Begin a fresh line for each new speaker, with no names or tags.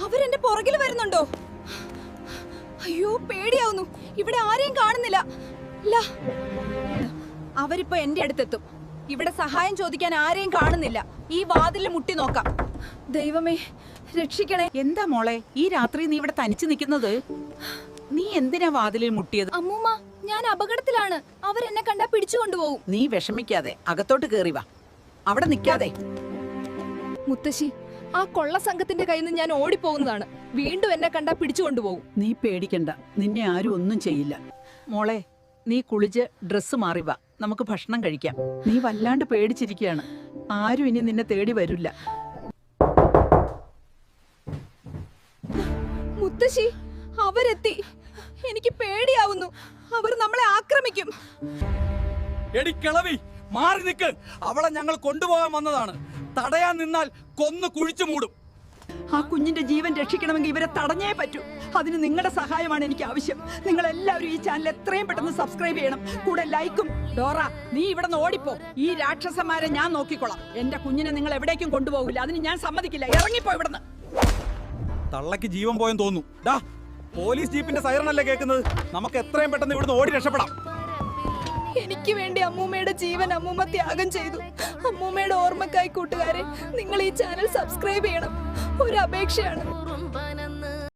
അവരെന്റെ പുറകിൽ വരുന്നുണ്ടോ? അയ്യോ പേടിയാവുന്നു. ഇവിടെ ആരെയും കാണുന്നില്ല. അവരിപ്പോ എന്റെ അടുത്തെത്തും. ഇവിടെ സഹായം ചോദിക്കാൻ ആരെയും കാണുന്നില്ല. ഈ വാതിലിൽ മുട്ടി നോക്കാം. ദൈവമേ രക്ഷിക്കണേ.
എന്താ മോളെ ഈ രാത്രി നീ ഇവിടെ തനിച്ചു നിൽക്കുന്നത്? നീ എന്തിനാ വാതിലിൽ മുട്ടിയത്?
അമ്മൂമ്മ, ഞാൻ അപകടത്തിലാണ്. അവരെന്നെ കണ്ടാ പിടിച്ചു കൊണ്ടുപോകും.
നീ വിഷമിക്കാതെ അകത്തോട്ട് കേറി വാ. അവിടെ നിൽക്കാതെ.
മുത്തശ്ശി, ആ കൊള്ള സംഘത്തിന്റെ കയ്യിൽ നിന്ന് ഞാൻ ഓടിപ്പോകുന്നതാണ്. വീണ്ടും എന്നെ കണ്ടാ പിടിച്ചു കൊണ്ടുപോകും.
നീ പേടിക്കണ്ട, നിന്നെ ആരും ഒന്നും ചെയ്യില്ല. മോളെ നീ കുളിച്ച് ഡ്രസ്സ് മാറി വാ, നമുക്ക് ഭക്ഷണം കഴിക്കാം. നീ വല്ലാണ്ട് പേടിച്ചിരിക്കുകയാണ്. ആരും ഇനി നിന്നെ തേടി വരില്ല.
മുത്തശ്ശി, അവരെത്തി. എനിക്ക് പേടിയാവുന്നു. അവർ നമ്മളെ ആക്രമിക്കും.
എടി കിളവി, മാറി നിൽക്ക്. അവളെ ഞങ്ങൾ കൊണ്ടുപോകാൻ വന്നതാണ്. തടയാൻ നിന്നാൽ കൊന്നു കുഴിച്ചു മൂടും.
ആ കുഞ്ഞിന്റെ ജീവൻ രക്ഷിക്കണമെങ്കിൽ ഇവരെ തടഞ്ഞേ പറ്റൂ. അതിന് നിങ്ങളുടെ സഹായമാണ് എനിക്ക് ആവശ്യം. നിങ്ങൾ എല്ലാവരും ഈ ചാനൽ എത്രയും പെട്ടെന്ന് സബ്സ്ക്രൈബ് ചെയ്യണം. കൂടെ ലൈക്കും. ഡോറ, നീ ഇവിടെ നിന്ന് ഓടിപ്പോ. ഈ രാക്ഷസന്മാരെ ഞാൻ നോക്കിക്കോളാം. എന്റെ കുഞ്ഞിനെ നിങ്ങൾ എവിടേക്കും കൊണ്ടുപോകില്ല. അതിന് ഞാൻ സമ്മതിക്കില്ല. ഇറങ്ങിപ്പോ ഇവിടുന്ന്.
തള്ളക്ക് ജീവൻ പോയെന്ന് തോന്നുന്നു. ഡാ, പോലീസ് ജീപ്പിന്റെ സൈറണല്ലേ കേൾക്കുന്നത്? നമുക്ക് എത്രയും പെട്ടെന്ന് ഇവിടുന്ന് ഓടി രക്ഷപ്പെടാം.
എനിക്ക് വേണ്ടി അമ്മൂമ്മയുടെ ജീവൻ അമ്മൂമ്മ ത്യാഗം ചെയ്തു. അമ്മൂമ്മയുടെ ഓർമ്മക്കായി കൂട്ടുകാരെ, നിങ്ങൾ ഈ ചാനൽ സബ്സ്ക്രൈബ് ചെയ്യണം. ഒരു അപേക്ഷയാണ്.